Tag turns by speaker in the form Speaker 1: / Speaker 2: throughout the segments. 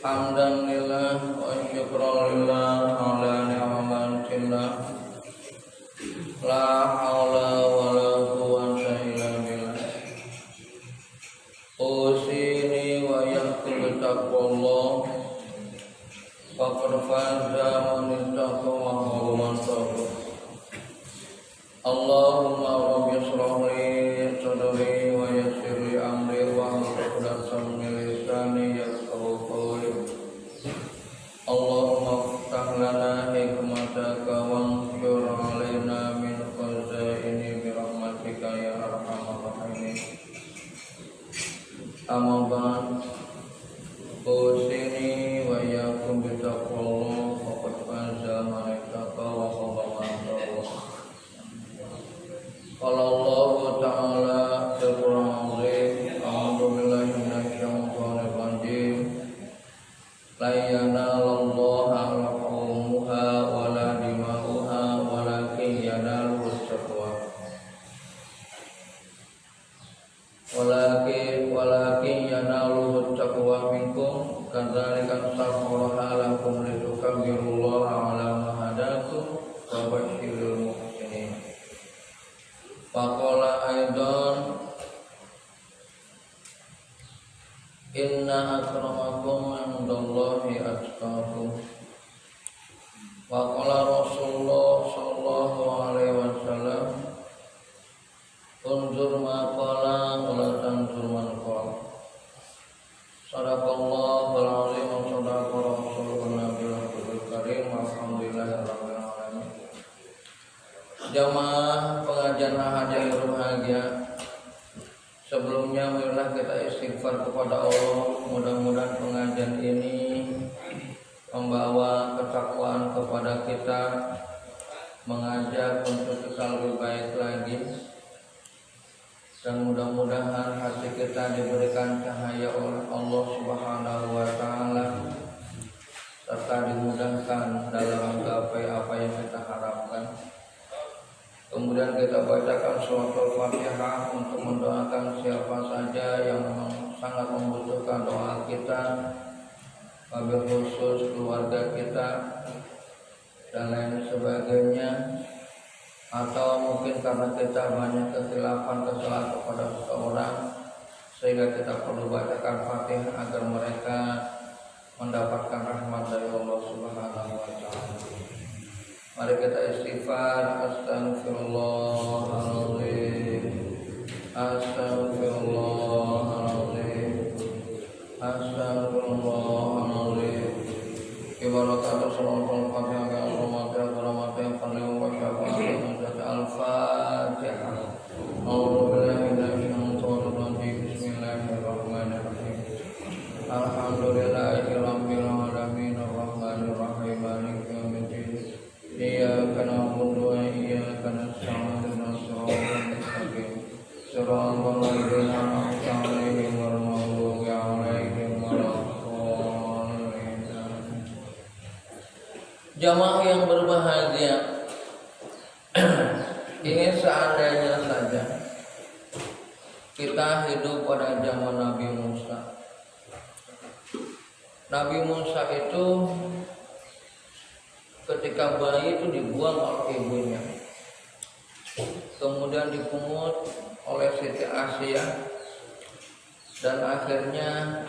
Speaker 1: Hamdan lillah wa syukran lillah ala ni'matillah. La haula wa la quwwata illa billah. Usini wa yakum taqwallah. Faqad faza man ittaqa wa man sabar. Allahumma rabbi shrah li sadri wa yassir li amri wa hlul 'uqdatam min lisani yafqahu qawli. Allahumma iftah lana hikmataka wanshur 'alaina min khazaini bi rahmatika ya arhamar rahimin. Amma ba'd. Usini wa iyyakum bi taqwallah faqad faza man ittaqa wa khaba man taqwa. Qala Allah ta'ala fil Qur'anil Azim, a'udzu billahi minasy syaithanir rajim. La yanalallaha luhumuha wa la dima'uha walakin yanaluhu taqwa. Walakin yanaluhu taqwa minkum kadzalika sakhkharaha lakum litukabbirullaha 'ala ma hadakum wa basyiril muhsinin. Faqala aidan inna akramakum 'indallahi atqakum. Wa qala Rasulullah sallallahu alaihi wasallam unzur ma qala wa la tanzur man qala. Sadaqallahul azim wa sadaqa rasulun nabiyul karim. Alhamdulillahirabbil alamin. Jamaah pengajian ahad yang berbahagia, sebelumnya marilah kita istighfar kepada Allah. Mudah-mudahan pengajian ini membawa ketakwaan kepada kita, mengajak untuk kita lebih baik lagi, dan mudah-mudahan hati kita diberikan cahaya oleh Allah Subhanahu wa Ta'ala, serta dimudahkan dalam menggapai apa yang kita harapkan. Kemudian kita bacakan suratul Fatihah untuk mendoakan siapa saja yang memang sangat membutuhkan doa kita, wabil khusus keluarga kita dan lain sebagainya. Atau mungkin karena kita banyak kesalahan kepada seseorang, sehingga kita perlu bacakan Fatihah agar mereka mendapatkan rahmat dari Allah Subhanahu wa Ta'ala. Mari kita istighfar. Astaghfirullahaladzim, astaghfirullahaladzim, astaghfirullahaladzim. Ibarat suratul Fatihah ya Allah rahmatnya paling wa syafa'atun al-Fatihah. A'udzu billahi minasy syaithanir rajim. Bismillahirrahmanirrahim. Alhamdulillahi rabbil alamin arrahmanir rahim maliki yaumiddin. Iyyaka na'budu wa iyyaka nasta'in ihdinas siratal mustaqim. Siratal ladzina an'amta 'alaihim ghairil maghdubi 'alaihim waladdallin. Jamaah yang berbahagia, ini seandainya saja kita hidup pada zaman Nabi Musa. Nabi Musa itu ketika bayi itu dibuang oleh ibunya, kemudian dipungut oleh Siti Asia, dan akhirnya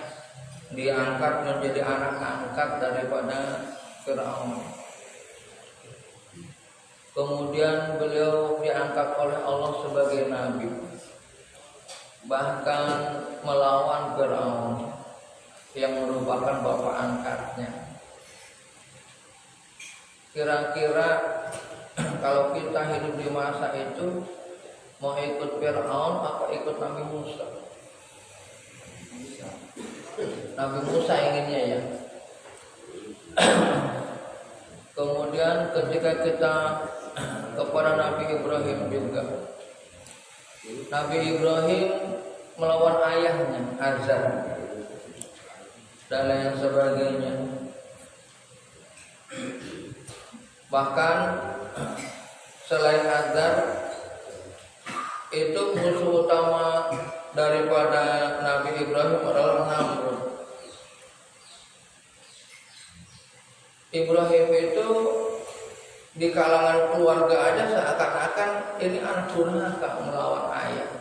Speaker 1: diangkat menjadi anak angkat daripada Firaun. Kemudian beliau diangkat oleh Allah sebagai nabi, bahkan melawan Firaun yang merupakan bapak angkatnya. Kira-kira kalau kita hidup di masa itu, mau ikut Firaun apa ikut Nabi Musa? Nabi Musa inginnya ya. Kemudian ketika kita kepada Nabi Ibrahim juga, Nabi Ibrahim melawan ayahnya Azar dan lain sebagainya. Bahkan selain Azar, itu musuh utama daripada Nabi Ibrahim adalah Namrud. di kalangan keluarga aja seakan-akan ini anak durhaka melawan ayah.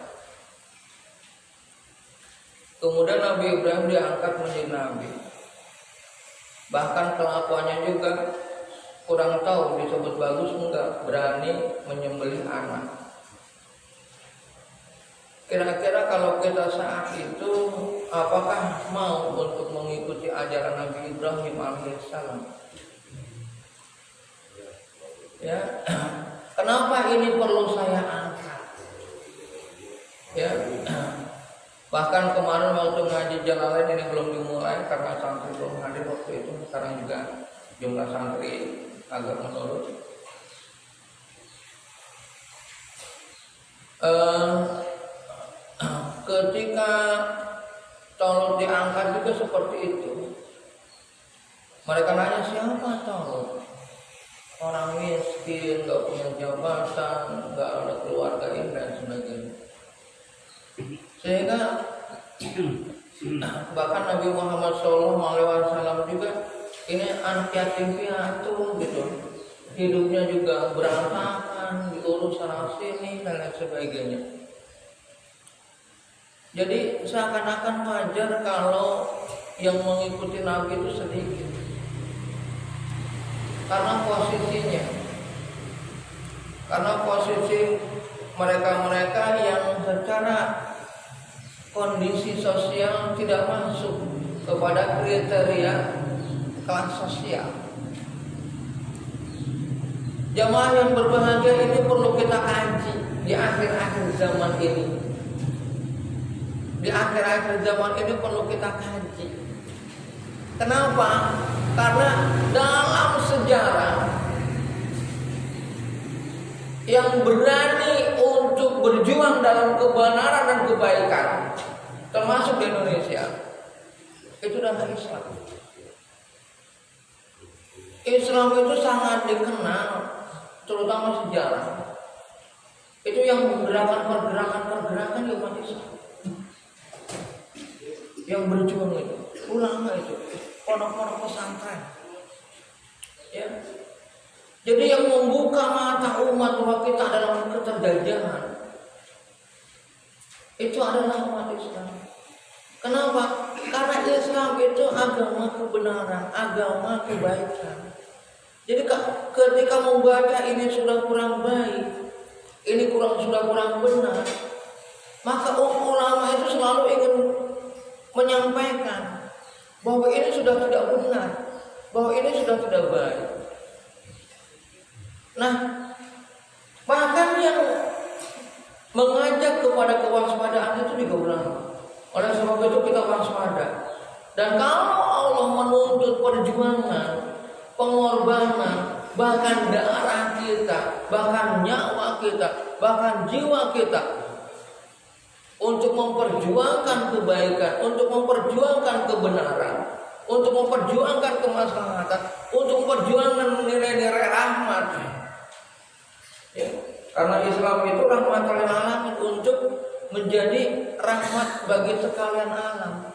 Speaker 1: Kemudian Nabi Ibrahim diangkat menjadi nabi. Bahkan kelakuannya juga kurang tahu disebut bagus enggak, berani menyembelih anak. Kira-kira kalau kita saat itu apakah mau untuk mengikuti ajaran Nabi Ibrahim alaihissalam? Ya, kenapa ini perlu saya angkat? Ya, bahkan kemarin waktu ngaji Jalalain ini belum dimulai karena santri belum hadir waktu itu. Sekarang juga jumlah santri agak menurun. Ketika Tolot diangkat juga seperti itu. Mereka nanya, siapa Tolot? Orang miskin, gak punya jabatan, gak ada keluarga ini dan sebagainya. Sehingga bahkan Nabi Muhammad SAW juga ini anak yatim piatu gitu, hidupnya juga berantakan, diurus sana sini dan lain sebagainya. Jadi seakan-akan wajar kalau yang mengikuti Nabi itu sedikit. Karena posisi mereka-mereka yang secara kondisi sosial tidak masuk kepada kriteria kelas sosial. Jamaah yang berbahagia ini perlu kita kaji di akhir-akhir zaman ini. Di akhir-akhir zaman ini perlu kita kaji. Kenapa? Karena dalam sejarah yang berani untuk berjuang dalam kebenaran dan kebaikan, termasuk di Indonesia, itu adalah Islam. Islam itu sangat dikenal, terutama sejarah. Itu yang menggerakkan pergerakan di umat Islam. Yang berjuang itu, ulama itu, pondok-pondok pesantren. Ya. Jadi yang membuka mata umat bahwa kita dalam keterjajahan itu adalah umat Islam. Kenapa? Karena Islam itu agama kebenaran, agama kebaikan. Jadi ketika membaca ini sudah kurang baik, ini sudah kurang benar, maka ulama itu selalu ingin menyampaikan bahwa ini sudah tidak benar, bahwa ini sudah tidak baik. Nah, bahkan yang mengajak kepada kewaspadaan itu juga ulama. Oleh sebab itu kita waspada. Dan kalau Allah menuntut perjuangan, pengorbanan, bahkan darah kita, bahkan nyawa kita, bahkan jiwa kita untuk memperjuangkan kebaikan, untuk memperjuangkan kebenaran, untuk memperjuangkan kemaslahatan, untuk memperjuangkan nilai-nilai rahmat. Ya, karena Islam itu rahmatan lil alamin, untuk menjadi rahmat bagi sekalian alam.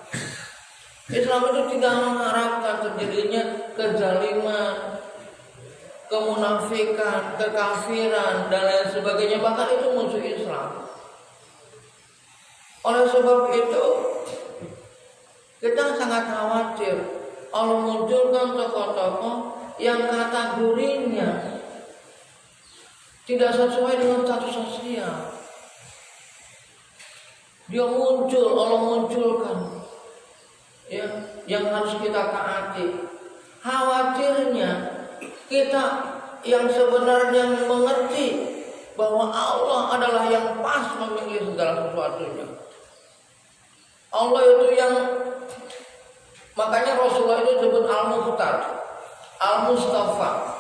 Speaker 1: Islam itu tidak mengharapkan terjadinya kezaliman, kemunafikan, kekafiran dan lain sebagainya. Bahkan itu musuh Islam. Oleh sebab itu kita sangat khawatir Allah munculkan tokoh-tokoh yang kategorinya tidak sesuai dengan status sosial. Dia muncul, Allah munculkan ya, yang harus kita taati. Khawatirnya kita yang sebenarnya mengerti bahwa Allah adalah yang pas memilih segala sesuatunya. Allah itu yang, makanya Rasulullah itu disebut Al-Mukhtar, Al-Mustafa.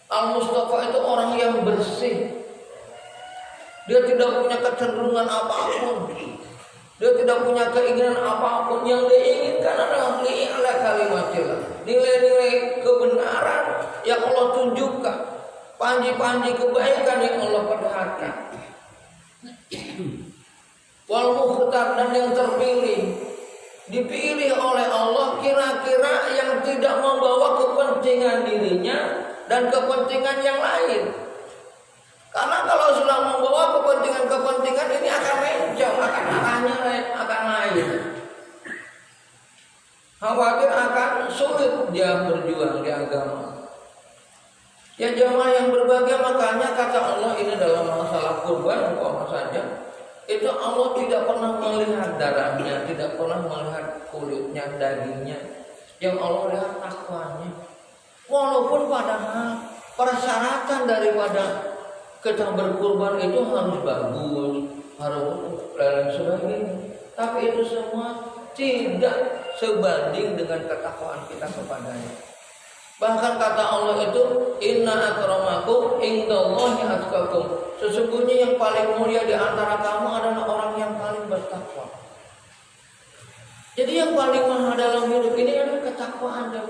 Speaker 1: Al-Mustafa itu orang yang bersih. Dia tidak punya kecenderungan apapun, dia tidak punya keinginan apapun. Yang diinginkan adalah li'ala kalimatillah, nilai-nilai kebenaran yang Allah tunjukkan, panji-panji kebaikan yang Allah perlihatkan. Wal mukhtar, dan yang terpilih, dipilih oleh Allah kira-kira yang tidak membawa kepentingan dirinya, dan kepentingan yang lain. Karena kalau sudah membawa kepentingan ini akan mencong, akan lain. Khawatir akan sulit dia berjuang di agama. Ya jamaah yang berbahagia, makanya kata Allah ini dalam masalah kurban umpama saja, itu Allah tidak pernah melihat darahnya, tidak pernah melihat kulitnya, dagingnya. Yang Allah lihat takwanya. Walaupun padahal persyaratan daripada kita berkurban itu harus bagus, harus lain sebagainya. Tapi itu semua tidak sebanding dengan ketakwaan kita kepadanya. Bahkan kata Allah itu, inna akramakum indallahi atqakum. Sesungguhnya yang paling mulia di antara kamu adalah orang yang paling bertakwa. Jadi yang paling mahal dalam hidup ini adalah ketakwaan dan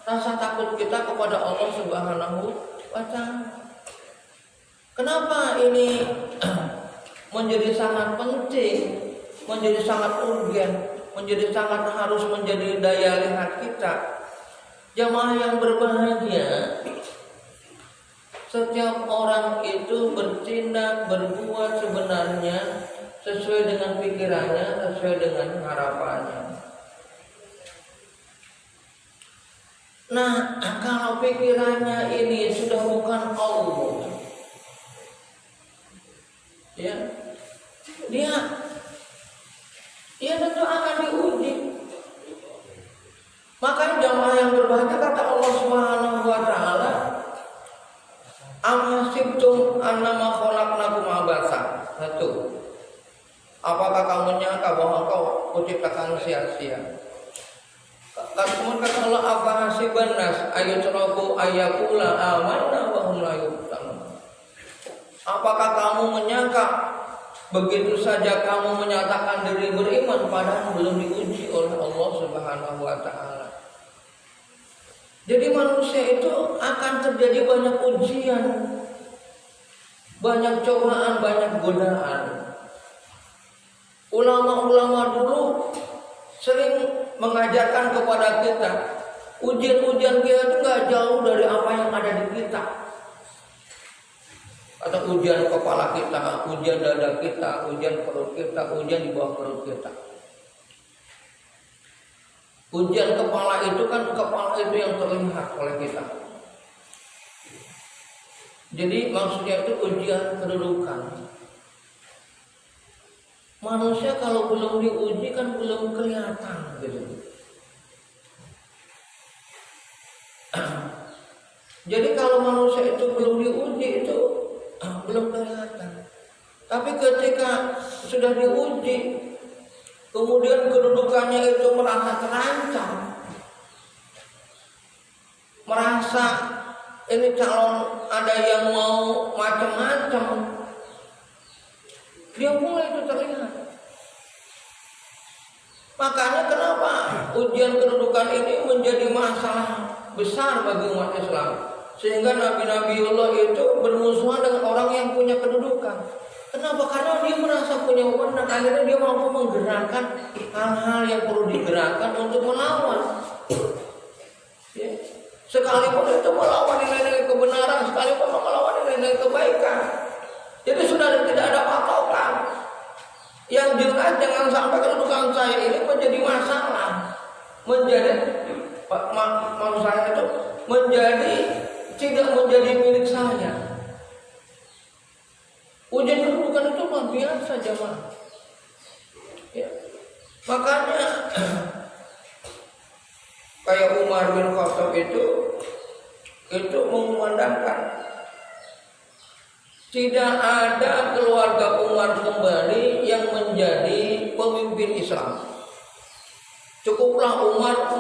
Speaker 1: rasa takut kita kepada Allah Subhanahu wa Ta'ala. Kenapa ini menjadi sangat penting, menjadi sangat urgen, menjadi sangat harus menjadi daya lihat kita? Jamaah yang berbahagia, setiap orang itu bertindak, berbuat sebenarnya sesuai dengan pikirannya, sesuai dengan harapannya. Nah, kalau pikirannya ini sudah bukan Allah, ya, dia tentu akan diuji. Maka jamaah yang berbahagia, kata Allah Subhanahu wa Ta'ala, am hasibtum annama khalaqnakum abasa. Satu, apakah kamu menyangka bahwa engkau kuciptakan sia-sia? Kemudian kata Allah, afa hasiban nas ayutraku ayakula amanna wa hum la yuftanun. Apakah kamu menyangka begitu saja kamu menyatakan diri beriman padahal belum diuji oleh Allah Subhanahu wa Ta'ala? Jadi manusia itu akan terjadi banyak ujian, banyak cobaan, banyak godaan. Ulama-ulama dulu sering mengajarkan kepada kita, ujian-ujian kita itu nggak jauh dari apa yang ada di kita. Atau ujian kepala kita, ujian dada kita, ujian perut kita, ujian di bawah perut kita. Ujian kepala itu kan kepala itu yang terlihat oleh kita. Jadi maksudnya itu ujian kedudukan. Manusia kalau belum diuji kan belum kelihatan gitu. Jadi kalau manusia itu belum diuji itu belum kelihatan. Tapi ketika sudah diuji, kemudian kedudukannya itu merasa terancam, merasa ini calon ada yang mau macam-macam, dia mulai itu terlihat. Makanya kenapa ujian kedudukan ini menjadi masalah besar bagi umat Islam, sehingga nabi-nabi Allah itu bermusuhan dengan orang yang punya kedudukan. Kenapa? Karena dia merasa punya wewenang, akhirnya dia mampu menggerakkan hal-hal yang perlu digerakkan untuk melawan. Ya. Sekalipun itu melawan nilai-nilai kebenaran, sekalipun melawan nilai-nilai kebaikan. Jadi sudah tidak ada patokan. Yang jelas jangan sampai kedudukan saya ini menjadi masalah, maksud saya itu tidak menjadi milik saya. Ujian kedudukan itu luar biasa jemaah. Ya. Makanya kayak Umar bin Khattab itu mengumandangkan tidak ada keluarga Umar kembali yang menjadi pemimpin Islam. Cukuplah Umar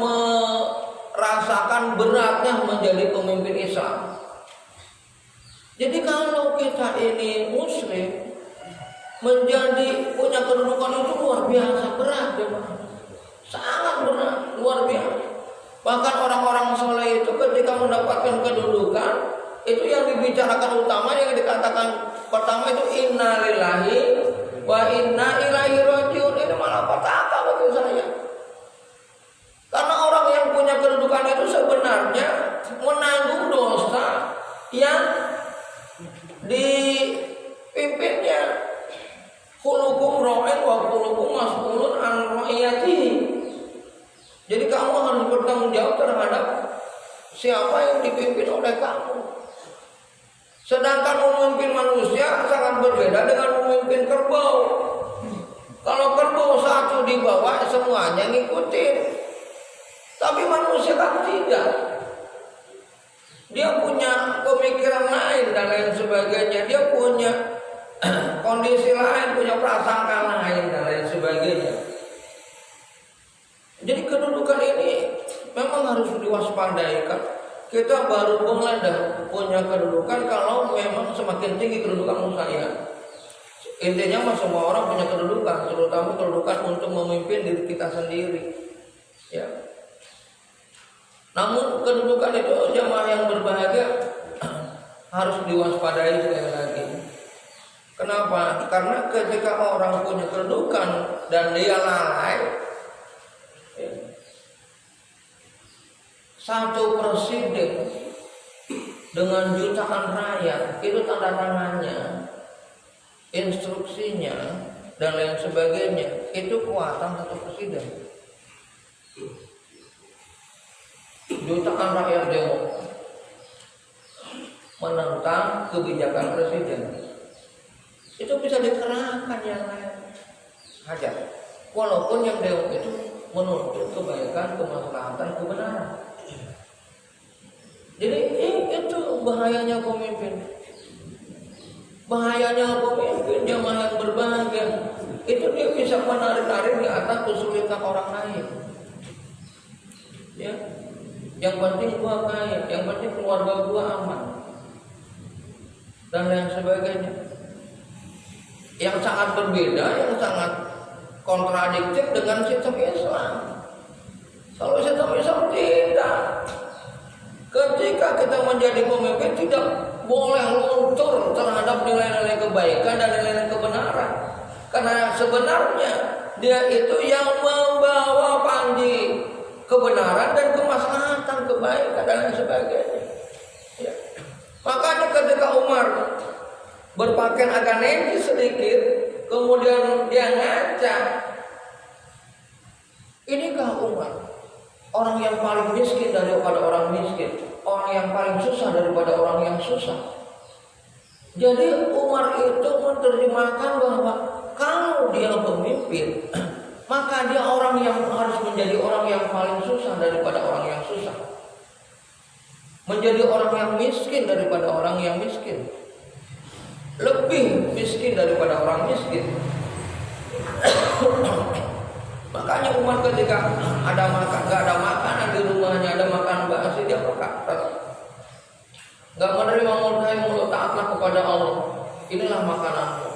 Speaker 1: merasakan beratnya menjadi pemimpin Islam. Jadi kalau kita ini muslim menjadi punya kedudukan itu luar biasa berat, sangat berat, luar biasa. Bahkan orang-orang soleh itu ketika mendapatkan kedudukan itu yang dibicarakan utama, yang dikatakan pertama itu inna lillahi wa inna ilaihi rajiun. Ini malah petaka bagi saya. Karena orang yang punya kedudukan itu sebenarnya menanggung dosa bertanggung jawab terhadap siapa yang dipimpin oleh kamu. Sedangkan memimpin manusia sangat berbeda dengan memimpin kerbau. Kalau kerbau satu dibawa semuanya ngikutin. Tapi manusia kan tidak. Dia punya pemikiran lain dan lain sebagainya. Dia punya kondisi lain, punya prasangka lain dan lain sebagainya. Jadi kedudukan ini memang harus diwaspadai kan. Kita baru mulai punya kedudukan kalau memang semakin tinggi kedudukan saya. Intinya mah semua orang punya kedudukan, terutama kedudukan untuk memimpin diri kita sendiri. Ya. Namun kedudukan itu jamaah yang berbahagia harus diwaspadai sekali lagi. Kenapa? Karena ketika orang punya kedudukan dan dia lalai, satu presiden dengan jutaan rakyat itu tanda tangannya, instruksinya dan lain sebagainya, itu kekuatan satu presiden. Jutaan rakyat demo menentang kebijakan presiden, itu bisa dikerahkan yang lain aja, walaupun yang demo itu menuntut kebaikan, kemaslahatan, kebenaran. Jadi itu bahayanya pemimpin. Bahayanya pemimpin jamaah yang berbahagia itu dia bisa menarik-narik di atas kesulitan orang lain. Ya, yang penting gua kaya, yang penting keluarga gua aman, dan lain sebagainya. Yang sangat berbeda, yang sangat kontradiktif dengan sistem Islam. Kalau sistem Islam tidak. Ketika kita menjadi pemimpin tidak boleh luntur terhadap nilai-nilai kebaikan dan nilai-nilai kebenaran. Karena sebenarnya dia itu yang membawa panji kebenaran dan kemaslahatan, kebaikan dan lain sebagainya. Ya. Makanya ketika Umar berpakaian agak necis sedikit, kemudian dia ngaca, inikah Umar? Orang yang paling miskin daripada orang miskin, orang yang paling susah daripada orang yang susah. Jadi Umar itu menerjemahkan bahwa kalau dia pemimpin, maka dia orang yang harus menjadi orang yang paling susah daripada orang yang susah, menjadi orang yang miskin daripada orang yang miskin, lebih miskin daripada orang miskin. Makanya Umar ketika ada makan, gak ada makanan di rumahnya, ada makan basi, dia berkata, gak menerima mulut taatlah kepada Allah. Inilah makananmu,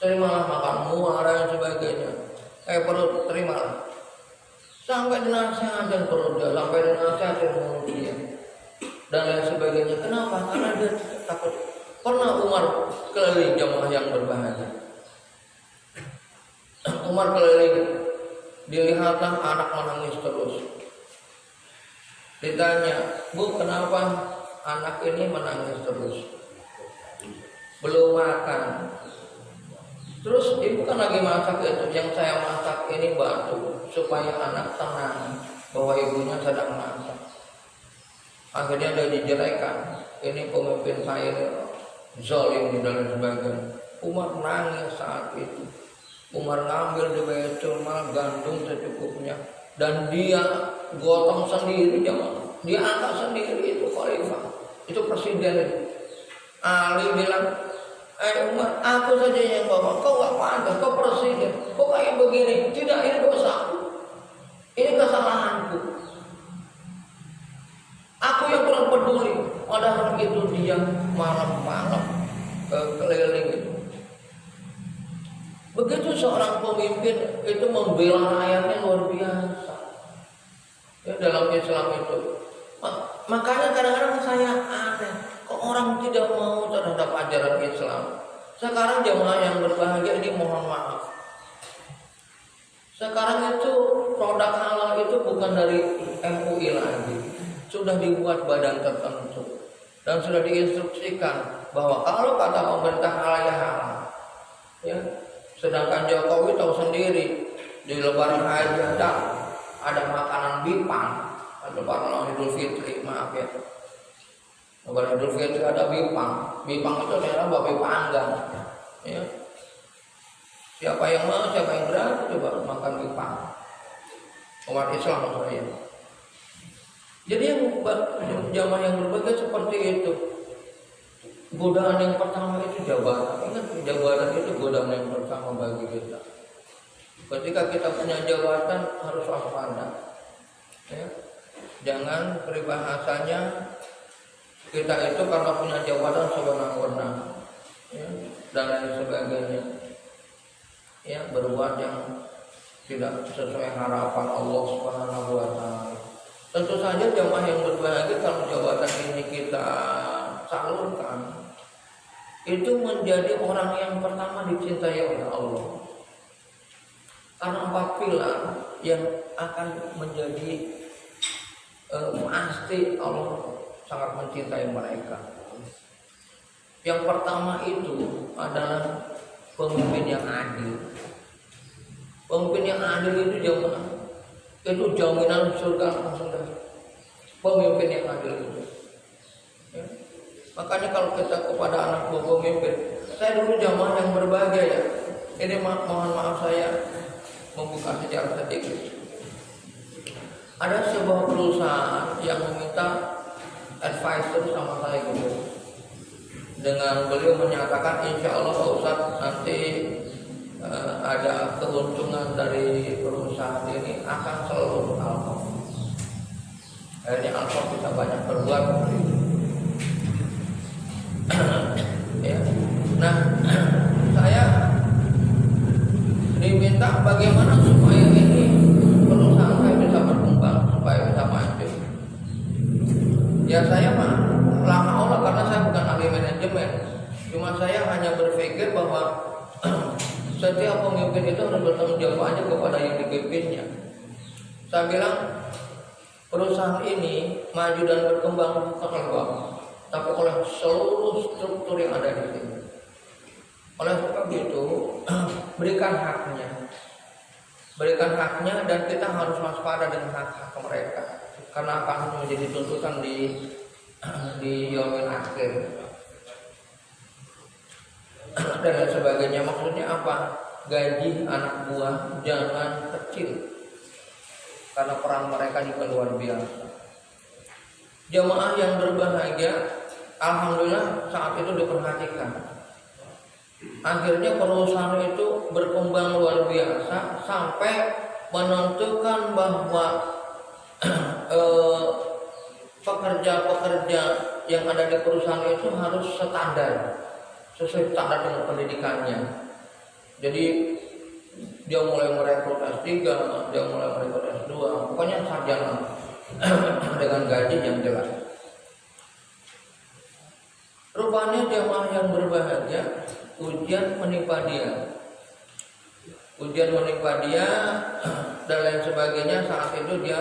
Speaker 1: terimalah makanmu, dan sebagainya. Perut terimalah. Sampai dinasihatin perut dia, sampai dinasihatin mulut dia, dan lain sebagainya. Kenapa? Karena dia takut. Pernah Umar keliling jamaah yang berbahagia. Umar keliling, dilihatlah anak menangis terus. Ditanya, Bu, kenapa anak ini menangis terus? Belum makan. Terus ibu kan lagi masak itu, yang saya masak ini batu supaya anak tenang bahwa ibunya sedang masak. Akhirnya dia dijeraikan, ini pemimpin saya zalim dan sebagainya. Umar nangis saat itu. Umar ngambil di Baitul Mal gandum secukupnya dan dia gotong sendiri, dia angkat sendiri. Itu khalifah, itu presiden. Ali bilang, Umar, aku saja yang bawa, kau gak pantas, kau presiden, kau kayak begini. Tidak, ini dosa, ini kesalahanku. Aku yang kurang peduli. Padahal itu dia malam-malam keliling itu. Begitu seorang pemimpin itu membela rakyatnya luar biasa. Ya, dalam Islam itu. Makanya kadang-kadang saya aneh, kok orang tidak mau terhadap ajaran Islam. Sekarang jamaah yang berbahagia ini mohon maaf. Sekarang itu produk halal itu bukan dari MUI lagi. Sudah dibuat badan tertentu dan sudah diinstruksikan bahwa kalau kata pemerintah halal ya halal. Ya. Sedangkan Jokowi tahu sendiri di lebaran haji ada ada makanan bipang lebaran Idul Fitri, maaf ya, lebaran Idul Fitri ada bipang itu adalah babi panggang ya. Siapa yang mau, siapa yang berani coba makan bipang, umat Islam maksudnya. Jadi yang jamaah yang berbagai seperti itu. Godaan yang pertama itu jabatan. Ingat, jabatan itu godaan yang pertama bagi kita. Ketika kita punya jabatan harus waspada. Ya. Jangan peribahasanya kita itu karena punya jabatan sewenang-wenang, ya, dan lain sebagainya. Ya, berbuat yang tidak sesuai harapan Allah Subhanahu wa taala. Tentu saja jamaah yang berbahagia kalau jabatan ini kita salurkan, itu menjadi orang yang pertama dicintai oleh Allah. Karena 4 pilar yang akan menjadi pasti Allah sangat mencintai mereka. Yang pertama itu adalah pemimpin yang adil. Pemimpin yang adil itu jaminan surga langsung dari pemimpin yang adil itu. Ya. Makanya kalau kita kepada anak buah pemimpin, saya dulu jamaah yang berbahagia ya. Ini mohon maaf saya membuka sejarah sedikit. Ada sebuah perusahaan yang meminta advisor sama saya gitu. Dengan beliau menyatakan insya Allah Pak Ustadz nanti ada keuntungan dari perusahaan ini akan seluruh Alfa. Akhirnya Alfa bisa banyak berbuat. Ya. Nah, saya diminta bagaimana supaya ini perusahaan saya bisa berkembang, supaya bisa maju. Ya saya mah lama Allah karena saya bukan ahli manajemen. Cuma saya hanya berpikir bahwa setiap pemimpin itu harus bertanggung jawab aja kepada yang dipimpinnya. Saya bilang perusahaan ini maju dan berkembang bukan oleh Bapak, tapi oleh seluruh struktur yang ada di sini. Oleh sebab itu berikan haknya dan kita harus waspada dengan hak mereka karena akan menjadi tuntutan di yaumil akhir dan lain sebagainya. Maksudnya apa? Gaji anak buah jangan kecil karena peran mereka juga luar biasa. Jamaah yang berbahagia, alhamdulillah saat itu diperhatikan. Akhirnya perusahaan itu berkembang luar biasa sampai menentukan bahwa pekerja-pekerja yang ada di perusahaan itu harus sesuai standar dengan pendidikannya. Jadi dia mulai merekrut S3, dia mulai merekrut S2, pokoknya sarjana dengan gaji yang jelas. Rupanya jamaah yang berbahagia, ujian menimpa dia dan lain sebagainya. Saat itu dia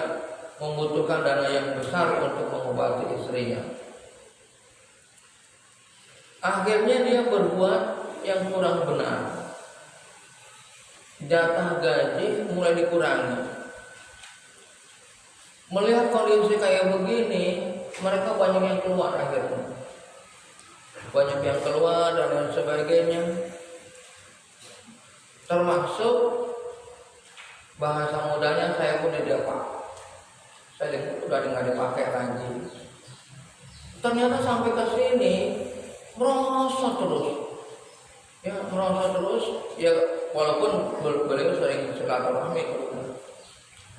Speaker 1: membutuhkan dana yang besar untuk mengobati istrinya. Akhirnya dia berbuat yang kurang benar. Jatah gaji mulai dikurangi. Melihat kondisi kayak begini, mereka banyak yang keluar akhirnya. Banyak yang keluar dan lain sebagainya. Termasuk bahasa mudanya saya pun tidak pakai. Saya sudah nggak dipakai lagi. Ternyata sampai ke sini merosot terus. Ya walaupun beliau sering silaturahmi,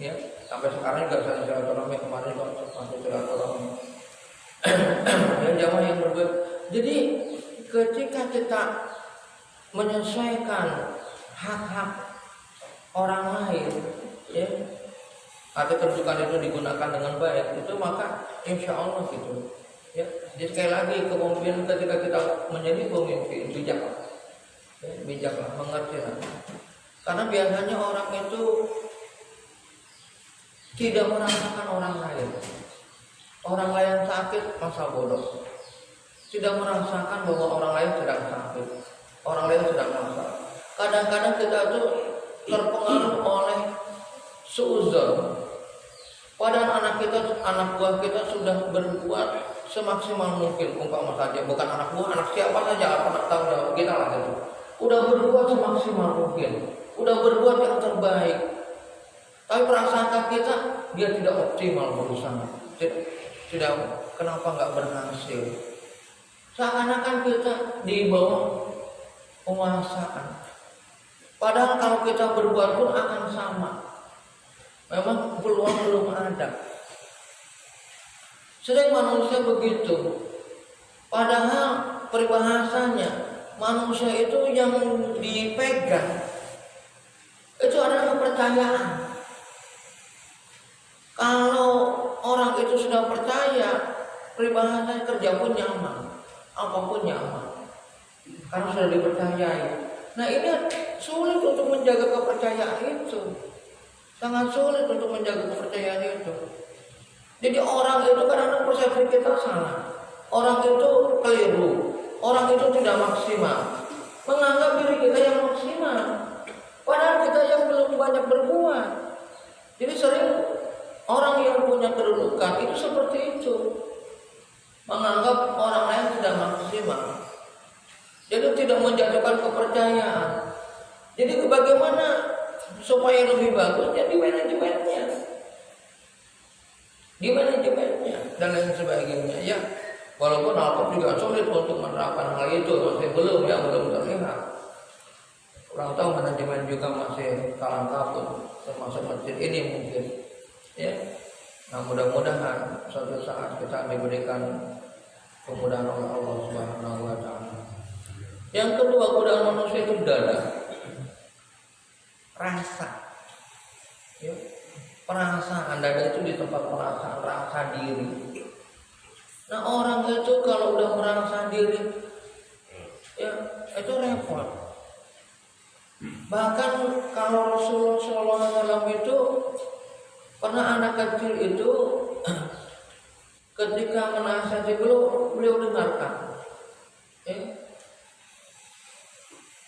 Speaker 1: ya sampai sekarang juga sering silaturahmi, kemarin juga sampai silaturahmi. Dan jamaah yang berbeda. Jadi ketika kita menyesuaikan hak-hak orang lain, ya, atau kedudukan itu digunakan dengan baik, itu maka insya Allah gitu. Ya, jadi sekali lagi kepemimpinan ketika kita menjadi pemimpin bijaklah, mengertilah. Karena biasanya orang itu tidak merasakan orang lain. Orang lain sakit masa bodoh. Tidak merasakan bahwa orang lain sedang sakit, orang lain sedang masalah. Kadang-kadang kita tuh terpengaruh oleh suuzon, Padahal anak buah kita sudah berbuat semaksimal mungkin, umpama saja, bukan anak buah, anak siapa saja, anak tahu jawab kita lah gitu. Udah berbuat semaksimal mungkin, udah berbuat yang terbaik. Tapi perasaan kita dia tidak optimal berusaha, tidak kenapa nggak berhasil? Seakan-akan kita di bawah penguasaan. Padahal kalau kita berbuat pun akan sama. Memang peluang belum ada. Sering manusia begitu. Padahal peribahasanya manusia itu yang dipegang itu adalah kepercayaan. Kalau orang itu sudah percaya, peribahasanya kerja pun nyaman, apapun nyaman, karena sudah dipercayai. Nah ini sulit untuk menjaga kepercayaan itu, sangat sulit untuk menjaga kepercayaan itu. Jadi orang itu kadang-kadang persepsi kita salah, orang itu keliru, orang itu tidak maksimal, menganggap diri kita yang maksimal, padahal kita yang belum banyak berbuat. Jadi sering orang yang punya kedudukan itu seperti itu, menganggap orang lain tidak maksimal. Jadi tidak menjatuhkan kepercayaan. Jadi bagaimana supaya lebih bagus? Ya di manajemennya, dan lain sebagainya. Ya, walaupun Alkob juga sulit untuk menerapkan hal itu, masih belum terlihat. Orang tahu manajemen juga masih kalang kabut, termasuk masjid ini mungkin. Ya, nah mudah-mudahan suatu saat kita diberikan kemudahan oleh Allah Subhanahu wa Ta'ala. Yang kedua, godaan manusia itu dada, rasa, ya, perasaan. Dada itu di tempat perasaan, rasa diri. Nah orang itu kalau udah merasa diri, ya itu repot. Bahkan kalau Rasulullah SAW itu pernah anak kecil itu ketika menasihati beliau dengarkan. Ya.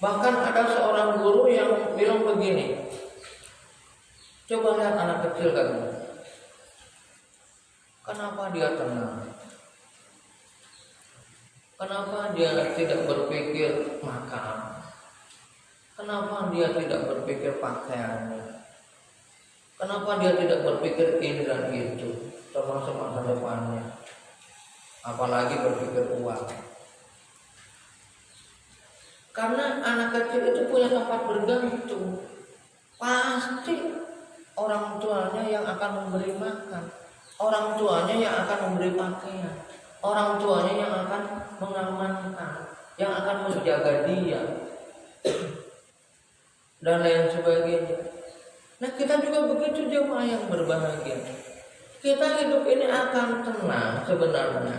Speaker 1: Bahkan ada seorang guru yang bilang begini, coba lihat anak kecil kan, kenapa dia tenang, kenapa dia tidak berpikir makan, kenapa dia tidak berpikir pakaiannya, kenapa dia tidak berpikir ini dan itu, termasuk masa depannya, apalagi berpikir uang. Karena anak kecil itu punya tempat bergantung. Pasti orang tuanya yang akan memberi makan, orang tuanya yang akan memberi pakaian, orang tuanya yang akan mengamankan, yang akan menjaga dia, dan lain sebagainya. Nah kita juga begitu jemaah yang berbahagia. Kita hidup ini akan tenang sebenarnya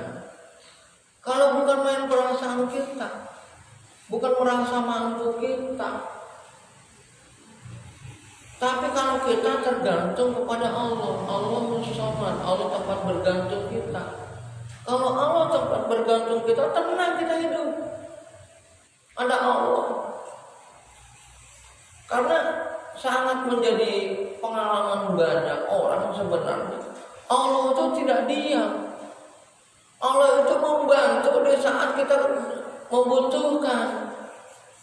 Speaker 1: kalau bukan main perasaan kita, bukan merasa mampu kita, tapi kalau kita tergantung kepada Allah, Allahus Samad, Allah tempat bergantung kita. Kalau Allah tempat bergantung kita, tenang kita hidup. Ada Allah. Karena sangat menjadi pengalaman banyak orang sebenarnya, Allah itu tidak diam. Allah itu membantu di saat kita membutuhkan.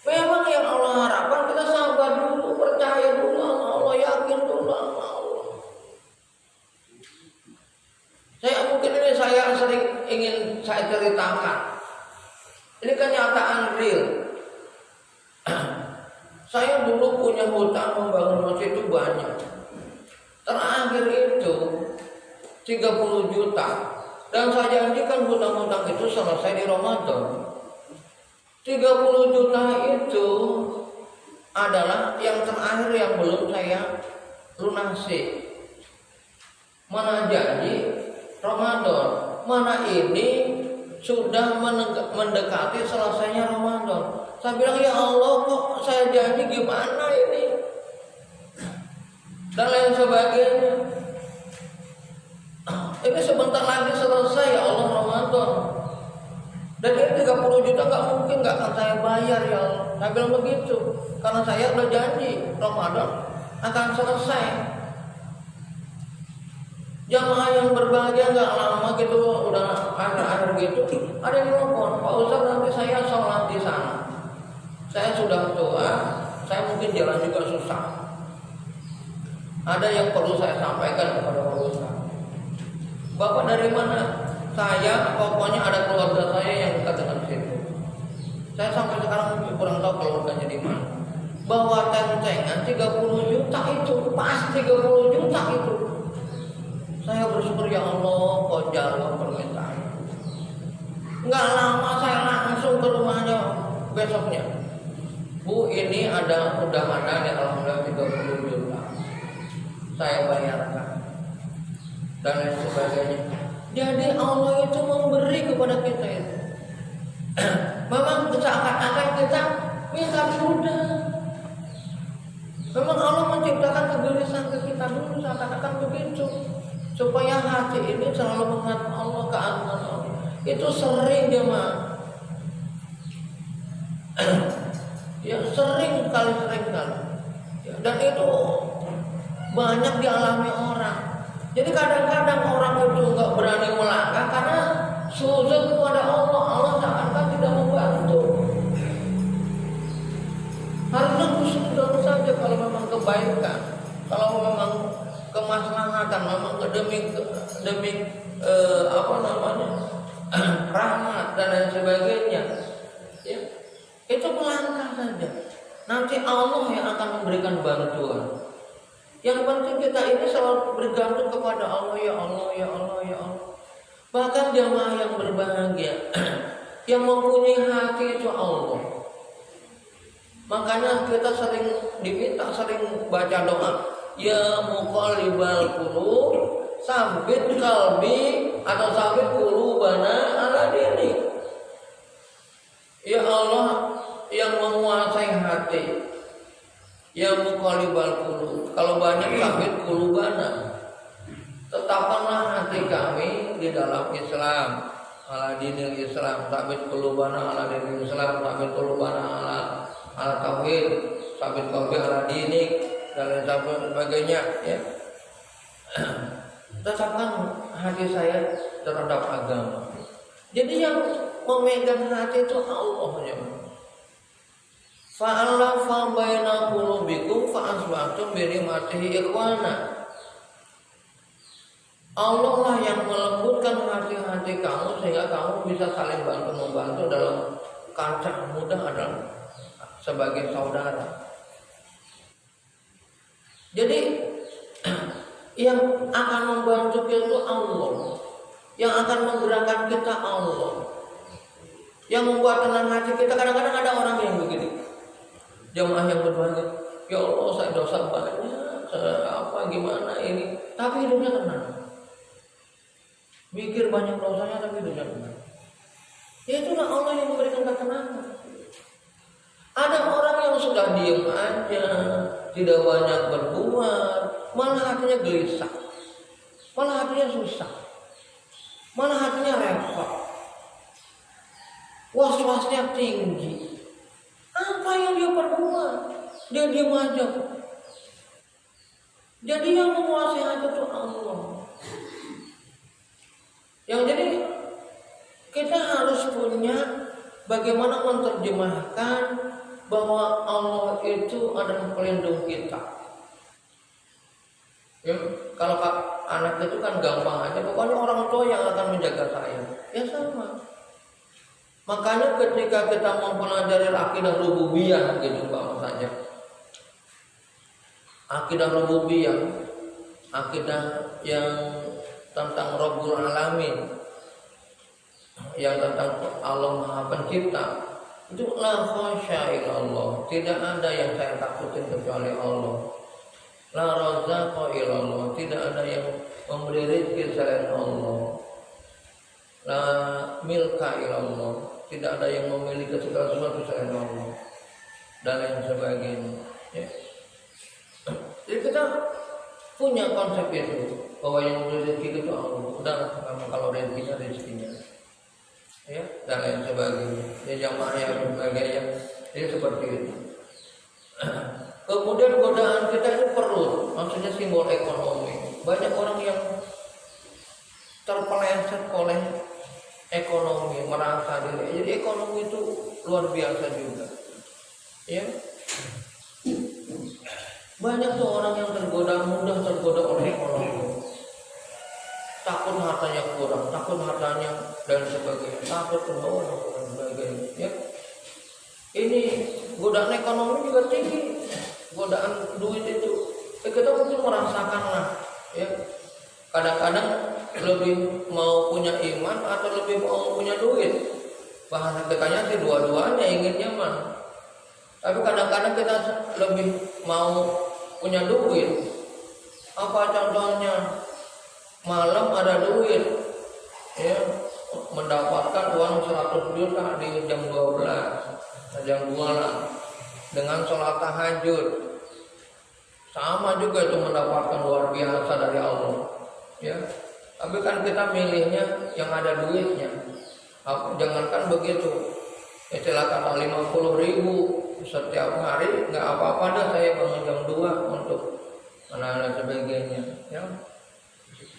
Speaker 1: Memang yang Allah harapkan kita sabar dulu, percaya dulu sama Allah, yakin dulu sama Allah. Saya sering ingin saya ceritakan. Ini kenyataan real. Saya dulu punya hutang membangun masjid itu banyak. Terakhir itu 30 juta. Dan saya janjikan hutang-hutang itu selesai di Ramadan. 30 juta itu adalah yang terakhir yang belum saya lunasi. Mana janji Ramadan, mana ini sudah mendekati selesainya Ramadan. Saya bilang, ya Allah, kok saya janji gimana ini? Dan lain sebagainya. Ini sebentar lagi selesai ya Allah Ramadan. Dan ini 30 juta nggak akan saya bayar ya Allah. Saya bilang begitu, karena saya udah janji Ramadan akan selesai. Jamaah yang berbahagia nggak lama gitu, udah akhir-akhir gitu, ada yang nelfon, Pak Ustadz nanti saya sholat di sana. Saya sudah tua, saya mungkin jalan juga susah. Ada yang perlu saya sampaikan kepada Pak Ustadz. Bapak dari mana? Saya, pokoknya ada keluarga saya yang dekat dengan situ. Saya sampai sekarang kurang tahu keluarganya di mana. Bawa tentengan 30 juta itu, pas 30 juta itu. Saya bersyukur, ya Allah, kau jawab permintaan. Nggak lama saya langsung ke rumahnya besoknya. Bu, ini udah ada nih, alhamdulillah 30 juta. Saya bayarkan dan lain sebagainya. Jadi Allah itu memberi kepada kita itu. Memang seakan-akan kita minta mudah. Memang Allah menciptakan kegelisahan ke kita dulu, seakan-akan begitu, supaya hati ini selalu mengingat Allah, keagungan Allah. Itu sering jemaah. Ya sering kali. Ya, dan itu banyak dialami orang. Jadi kadang-kadang orang itu nggak berani melangkah karena sujud kepada Allah. Allah seakan-akan tidak membantu. Harusnya kusudon saja kalau memang kebaikan, kalau memang kemaslahatan, memang demi rahmat dan lain sebagainya. Ya, itu melangkah saja. Nanti Allah yang akan memberikan bantuan. Yang penting kita ini selalu bergantung kepada Allah, ya Allah, ya Allah, ya Allah. Bahkan jamaah yang berbahagia, yang mempunyai hati itu Allah. Makanya kita sering diminta, sering baca doa, ya muqallibal qulub, sabit qalbi atau sabit qulubana ala dinik. Ya Allah yang menguasai hati, ya muqallibal qulub. Kalau banyak sabit qulubana, tetapkanlah hati kami di dalam Islam, ala dinil Islam, sabit qulubana ala dinil Islam, sabit qulubana ala tauhid, sabit qalbi ala dinik dan lain sebagainya, ya. Tetapkan hati saya terhadap agama. Jadi yang memegang hati itu Allah, ya. Fa'alafa baina qulubikum fa'asbahtum bi ni'matihi ikhwana. Allah lah yang melembutkan hati-hati kamu sehingga kamu bisa saling bantu-membantu dalam kancah mudah adalah sebagai saudara. Jadi yang akan membantu kita itu Allah, yang akan menggerakkan kita Allah, yang membuat tenang hati kita. Kadang-kadang ada orang yang begini, jamaah yang berbahagia, ya Allah saya dosa banyak, gimana ini, tapi hidupnya tenang. Mikir banyak dosanya tapi hidupnya tenang. Ya itulah Allah yang memberikan ketenangan. Ada orang yang sudah diam aja, tidak banyak berbuat, malah hatinya gelisah, malah hatinya susah, malah hatinya repot, was-wasnya tinggi. Apa yang dia perbuat? Dia diam aja. Jadi yang menguasai hati itu Allah. Yang jadi kita harus punya bagaimana menerjemahkan bahwa Allah itu adalah pelindung kita. Ya, kalau anak itu kan gampang aja, pokoknya orang tua yang akan menjaga saya. Ya sama. Makanya ketika kita mempelajari akidah rububiyah gitu saja. Akidah rububiyah, akidah yang tentang Rabbul Alamin, yang tentang Allah Maha Pencipta. Itu la khasya illallah, tidak ada yang saya takutin kecuali Allah. La razaqo illallah, tidak ada yang memberi rezeki selain Allah. La milka illallah, tidak ada yang memiliki segala sesuatu selain Allah, dan lain sebagainya. Ya. Jadi kita punya konsep itu bahwa yang memberi rezeki itu Allah. Udah, kalau rezekinya. Ya, dan lain sebagainya. Ya, jamaah yang berbahagia ini seperti itu. Kemudian godaan kita itu perut, maksudnya simbol ekonomi. Banyak orang yang terpeleset oleh ekonomi, merasa diri. Jadi ekonomi itu luar biasa juga. Ya. Banyak tuh orang yang mudah tergoda oleh ekonomi. Takut hartanya kurang, takut hartanya dan sebagainya, takut ke bawah dan sebagainya. Ya. Ini godaan ekonomi juga tinggi, godaan duit itu. Kita mungkin merasakan lah, ya. Kadang-kadang lebih mau punya iman atau lebih mau punya duit. Bahasa kitanya sih dua-duanya inginnya mah. Tapi kadang-kadang kita lebih mau punya duit. Apa contohnya? Malam ada duit, ya, mendapatkan uang 100 juta di jam 12, jam 2 lah, dengan sholat tahajud, sama juga itu mendapatkan luar biasa dari Allah, ya. Tapi kan kita milihnya yang ada duitnya. Jangankan begitu, istilah kata 50.000 setiap hari, nggak apa-apa dah saya bangun jam 2 untuk dan sebagainya, ya.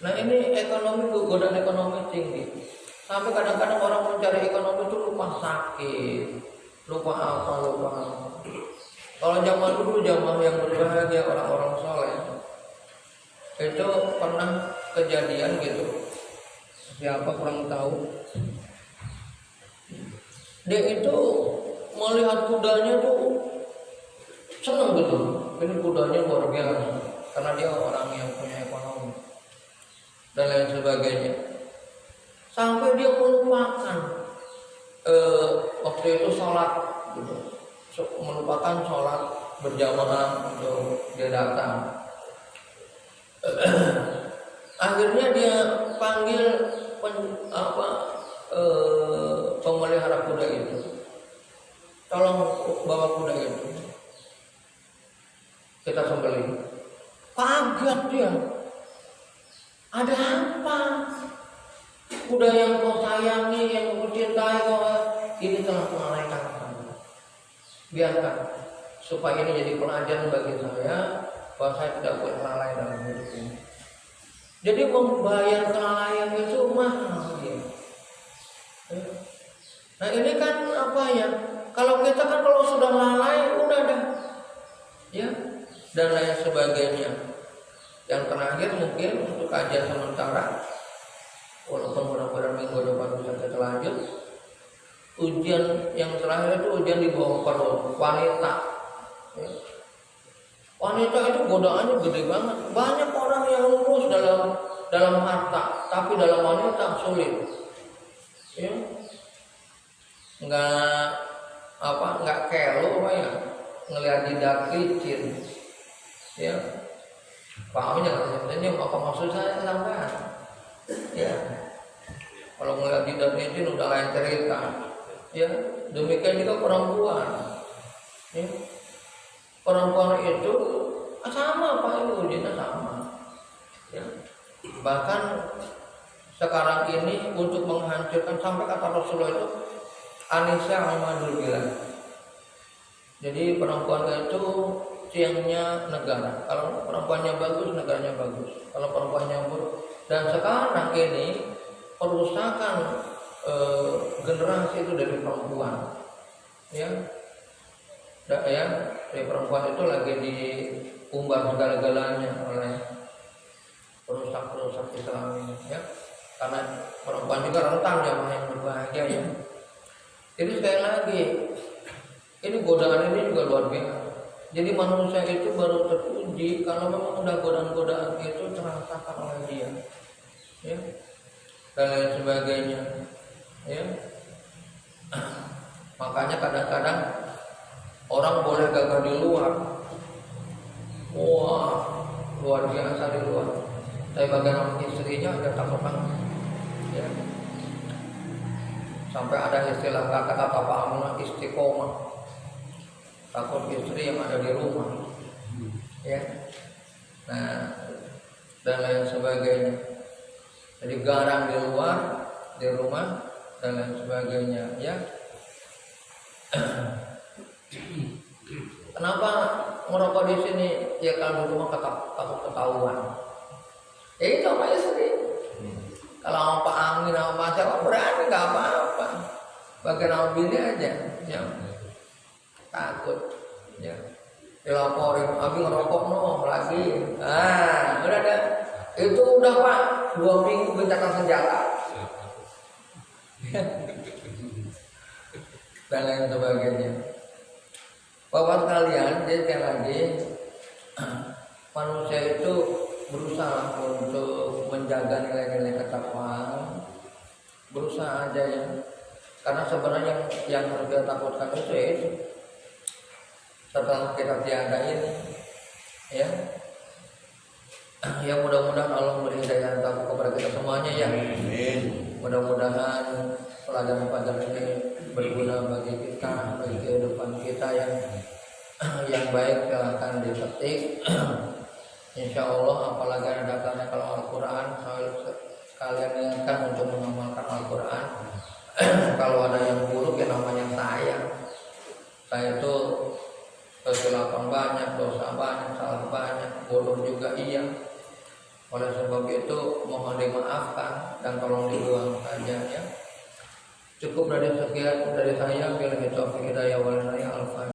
Speaker 1: Nah ini ekonomi, godaan ekonomi tinggi. Sampai kadang-kadang orang mencari ekonomi itu lupa sakit, lupa apa. Kalau zaman dulu, zaman yang berbahagia orang-orang soleh, itu pernah kejadian gitu. Siapa kurang tahu. Dia itu melihat kudanya tuh seneng gitu. Ini kudanya luar biasa karena dia orang yang punya ekonomi dan lain sebagainya. Sampai dia melupakan waktu itu sholat gitu. Melupakan sholat berjamaah untuk dia datang. Akhirnya dia panggil pemelihara kuda itu, tolong bawa kuda itu, kita sembelih. Kaget dia. Ada apa? Kuda yang kau sayangi, yang kau cintai, ini telah melalaikan kamu. Biarkan, supaya ini jadi pelajaran bagi saya bahwa saya tidak boleh lalai dalam hidup ini. Jadi membayar kelalaian itu mahal ya. Nah ini kan apa ya? Kalau kita kan kalau sudah lalai udah dah, ya, dan lain sebagainya. Yang terakhir mungkin untuk kajian sementara, walaupun mudah-mudahan minggu depan bisa kita lanjut. Ujian yang terakhir itu ujian di bawah perut wanita. Ya. Wanita itu godaannya gede banget. Banyak orang yang lulus dalam harta, tapi dalam wanita sulit. Ya. Nggak kelo ya, ngelihat jidat licin. Ya. Pahamnya katanya apa maksud saya sampean? Ya. Kalau ngelihat jidat licin udah lain cerita. Ya, demikian juga perempuan. Ya. Perempuan itu sama Pak, ini ujiannya sama. Ya. Bahkan sekarang ini untuk menghancurkan, sampai kata Rasulullah itu Anisa Ahmadul bilang. Jadi perempuan itu tiangnya negara. Kalau perempuannya bagus, negaranya bagus. Kalau perempuannya buruk. Dan sekarang ini perusakan generasi itu dari perempuan. Ya. Dari perempuan itu lagi diumbar segala-galanya oleh perusak-perusak Islam ini, ya. Karena perempuan juga rentan zaman yang berbahagia, ya. Jadi sekali lagi, ini godaan ini juga luar biasa. Jadi manusia itu baru teruji kalau memang udah godaan-godaan itu terasakan oleh dia, ya, dan lain sebagainya, ya. Makanya kadang-kadang orang boleh gagal di luar, wah luar biasa di luar. Tapi bagian istrinya ada takut banget, ya. Sampai ada istilah kata-kata Pak Amun istiqomah. Takut istri yang ada di rumah, ya. Nah, dan lain sebagainya. Jadi garang di luar, di rumah, dan lain sebagainya, ya. Kenapa merokok di sini? Ya kalau di rumah takut ketahuan. Itu apa istri? Kalau apa angin apa siapa berani nggak apa-apa. Pakai nama bini aja, ya. Takut, ya. Dilaporin, abi ngerokok no lagi. Udah ada. Itu udah Pak, 2 minggu gencatan senjata. Dan lain sebagainya. Bapak sekalian, jadi sekali lagi manusia itu berusaha untuk menjaga nilai-nilai ketakwaan, berusaha aja ya. Karena sebenarnya yang harus kita takutkan itu ya itu. Setelah kita tiada ini, ya. Ya mudah-mudahan Allah memberi hidayah taufik kepada kita semuanya ya. Mudah-mudahan pelajaran-pelajaran ini berguna bagi kita, bagi kehidupan kita yang baik silahkan dipetik. Insya Allah apalagi ada karena kalau Al-Quran kalian ingatkan untuk mengamalkan Al-Quran. Kalau ada yang buruk ya namanya saya itu kesilapan banyak, dosa banyak, salah banyak, bodoh juga iya. Oleh sebab itu mohon dimaafkan dan tolong dibuang saja ya. Cukup dari sekian dari saya. Bila kita hidayah wal hidayah al-fatihah.